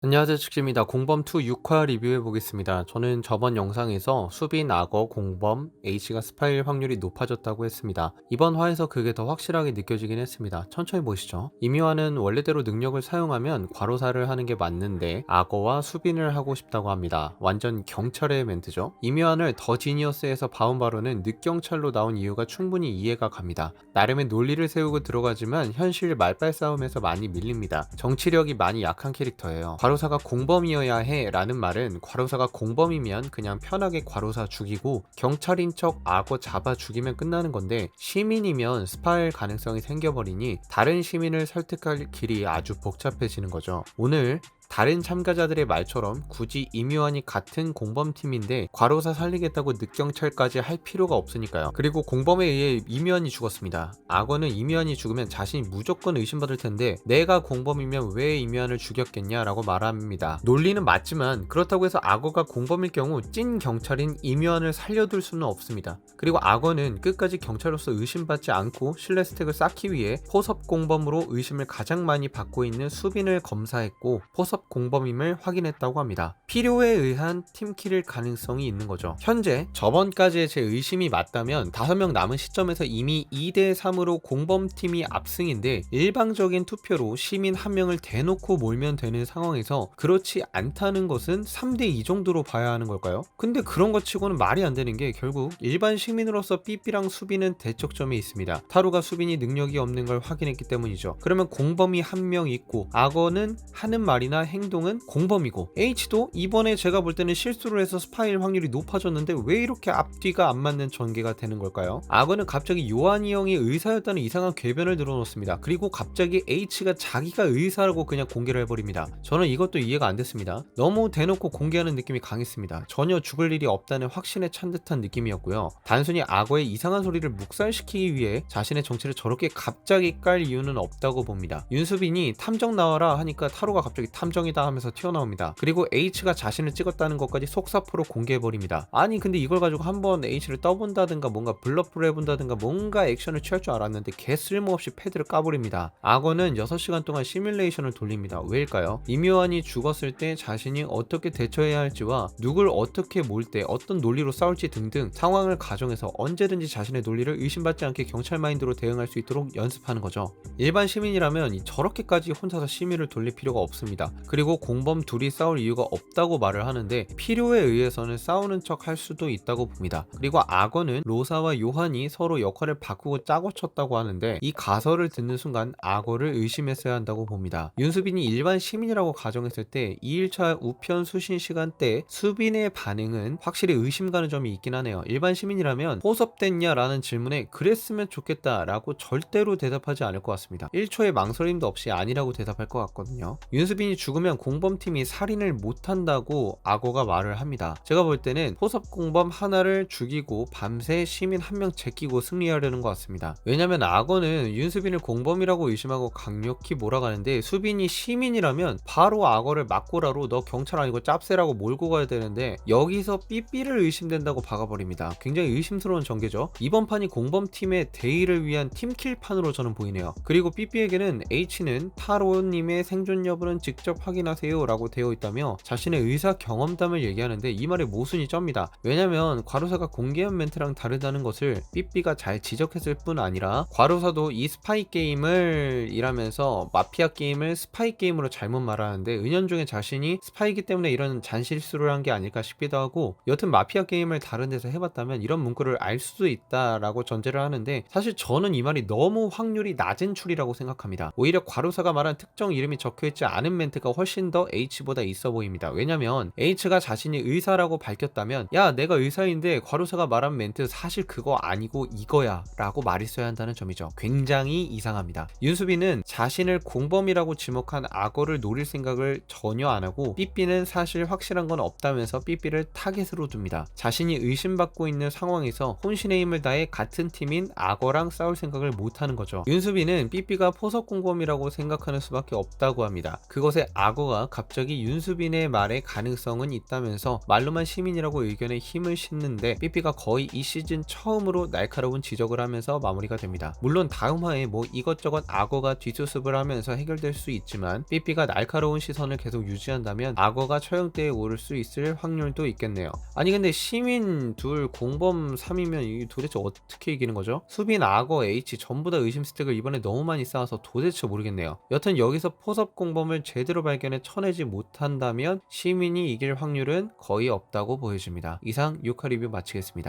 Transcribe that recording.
안녕하세요, 축지입니다. 공범2 6화 리뷰해 보겠습니다. 저는 저번 영상에서 수빈, 악어, 공범, H가 스파일 확률이 높아졌다고 했습니다. 이번 화에서 그게 더 확실하게 느껴지긴 했습니다. 천천히 보시죠. 이미화는 원래대로 능력을 사용하면 과로사를 하는 게 맞는데 악어와 수빈을 하고 싶다고 합니다. 완전 경찰의 멘트죠. 이미화를 더 지니어스에서 봐온 바로는 늑경찰로 나온 이유가 충분히 이해가 갑니다. 나름의 논리를 세우고 들어가지만 현실 말빨 싸움에서 많이 밀립니다. 정치력이 많이 약한 캐릭터예요. 과로사가 공범이어야 해 라는 말은 과로사가 공범이면 그냥 편하게 과로사 죽이고 경찰인 척 악어 잡아 죽이면 끝나는 건데, 시민이면 스파일 가능성이 생겨버리니 다른 시민을 설득할 길이 아주 복잡해지는 거죠. 오늘 다른 참가자들의 말처럼 굳이 임요한이 같은 공범팀인데 과로사 살리겠다고 늑경찰까지 할 필요가 없으니까요. 그리고 공범에 의해 임요한이 죽었습니다. 악어는 임요한이 죽으면 자신이 무조건 의심받을 텐데 내가 공범이면 왜 임요한을 죽였겠냐라고 말합니다. 논리는 맞지만 그렇다고 해서 악어가 공범일 경우 찐 경찰인 임요한을 살려둘 수는 없습니다. 그리고 악어는 끝까지 경찰로서 의심받지 않고 신뢰 스택을 쌓기 위해 포섭 공범으로 의심을 가장 많이 받고 있는 수빈을 검사했고 포섭 공범임을 확인했다고 합니다. 필요에 의한 팀킬일 가능성이 있는 거죠. 현재 저번까지의 제 의심이 맞다면 5명 남은 시점에서 이미 2대3으로 공범팀이 압승인데, 일방적인 투표로 시민 1명을 대놓고 몰면 되는 상황에서 그렇지 않다는 것은 3대2 정도로 봐야 하는 걸까요? 근데 그런 것 치고는 말이 안 되는 게 결국 일반 시민으로서 삐삐랑 수빈은 대척점에 있습니다. 타로가 수빈이 능력이 없는 걸 확인했기 때문이죠. 그러면 공범이 1명 있고 악어는 하는 말이나 행동은 공범이고 H도 이번에 제가 볼 때는 실수를 해서 스파일 확률이 높아졌는데 왜 이렇게 앞뒤가 안 맞는 전개가 되는 걸까요? 악어는 갑자기 요한이 형이 의사였다는 이상한 궤변을 늘어놓습니다. 그리고 갑자기 H가 자기가 의사라고 그냥 공개를 해버립니다. 저는 이것도 이해가 안 됐습니다. 너무 대놓고 공개하는 느낌이 강했습니다. 전혀 죽을 일이 없다는 확신에 찬 듯한 느낌이었고요. 단순히 악어의 이상한 소리를 묵살시키기 위해 자신의 정체를 저렇게 갑자기 깔 이유는 없다고 봅니다. 윤수빈이 탐정 나와라 하니까 타로가 갑자기 탐정이다 하면서 튀어나옵니다. 그리고 H가 자신을 찍었다는 것까지 속사포로 공개해버립니다. 아니 근데 이걸 가지고 한번 H를 떠본다든가 뭔가 블러프를 해본다든가 뭔가 액션을 취할 줄 알았는데 개 쓸모없이 패드를 까버립니다. 악어는 6시간 동안 시뮬레이션을 돌립니다. 왜일까요? 임요한이 죽었을 때 자신이 어떻게 대처해야 할지와 누굴 어떻게 몰 때 어떤 논리로 싸울지 등등 상황을 가정해서 언제든지 자신의 논리를 의심받지 않게 경찰 마인드로 대응할 수 있도록 연습하는 거죠. 일반 시민이라면 저렇게까지 혼자서 심의를 돌릴 필요가 없습니다. 그리고 공범 둘이 싸울 이유가 없다고 말을 하는데 필요에 의해서는 싸우는 척 할 수도 있다고 봅니다. 그리고 악어는 로사와 요한이 서로 역할을 바꾸고 짜고 쳤다고 하는데 이 가설을 듣는 순간 악어를 의심했어야 한다고 봅니다. 윤수빈이 일반 시민이라고 가정했을 때 2일차 우편 수신 시간 때 수빈의 반응은 확실히 의심 가는 점이 있긴 하네요. 일반 시민이라면 포섭됐냐 라는 질문에 그랬으면 좋겠다 라고 절대로 대답하지 않을 것 같습니다. 1초의 망설임도 없이 아니라고 대답할 것 같거든요. 윤수빈이 죽으면 공범팀이 살인을 못한다고 악어가 말을 합니다. 제가 볼 때는 포섭 공범 하나를 죽이고 밤새 시민 1명 제끼고 승리하려는 것 같습니다. 왜냐면 악어는 윤수빈을 공범이라고 의심하고 강력히 몰아가는데 수빈이 시민이라면 바로 악어를 막고라로 너 경찰 아니고 짭새라고 몰고 가야 되는데 여기서 삐삐를 의심된다고 박아버립니다. 굉장히 의심스러운 전개죠. 이번 판이 공범팀의 대의를 위한 팀킬판으로 저는 보이네요. 그리고 삐삐에게는 H는 타로님의 생존 여부는 직접 확인하세요 라고 되어 있다며 자신의 의사 경험담을 얘기하는데 이 말에 모순이 쩝니다. 왜냐면 과로사가 공개한 멘트랑 다르다는 것을 삐삐가 잘 지적했을 뿐 아니라 과로사도 이 스파이 게임을 일하면서 마피아 게임을 스파이 게임으로 잘못 말하는데 은연중에 자신이 스파이기 때문에 이런 잔실수를 한 게 아닐까 싶기도 하고, 여튼 마피아 게임을 다른 데서 해봤다면 이런 문구를 알 수도 있다라고 전제를 하는데 사실 저는 이 말이 너무 확률이 낮은 추리라고 생각합니다. 오히려 과로사가 말한 특정 이름이 적혀있지 않은 멘트가 훨씬 더 H보다 있어 보입니다. 왜냐면 H가 자신이 의사라고 밝혔다면 야 내가 의사인데 과로사가 말한 멘트 사실 그거 아니고 이거야 라고 말했어야 한다는 점이죠. 굉장히 이상합니다. 윤수빈은 자신을 공범이라고 지목한 악어를 노릴 생각을 전혀 안하고 삐삐는 사실 확실한 건 없다면서 삐삐를 타겟으로 둡니다. 자신이 의심받고 있는 상황에서 혼신의 힘을 다해 같은 팀인 악어랑 싸울 생각을 못하는 거죠. 윤수빈은 삐삐가 포섭 공범이라고 생각하는 수밖에 없다고 합니다. 그것에 악어가 갑자기 윤수빈의 말에 가능성은 있다면서 말로만 시민이라고 의견에 힘을 싣는데 삐삐가 거의 이 시즌 처음으로 날카로운 지적을 하면서 마무리가 됩니다. 물론 다음 화에 뭐 이것저것 악어가 뒷수습을 하면서 해결될 수 있지만 삐삐가 날카로운 시선을 계속 유지한다면 악어가 처형대에 오를 수 있을 확률도 있겠네요. 아니 근데 시민 둘 공범 3이면 이게 도대체 어떻게 이기는 거죠? 수빈, 악어, H 전부 다 의심 스택을 이번에 너무 많이 쌓아서 도대체 모르겠네요. 여튼 여기서 포섭 공범을 제대로 발견해 쳐내지 못한다면 시민이 이길 확률은 거의 없다고 보여집니다. 이상 6화 리뷰 마치겠습니다.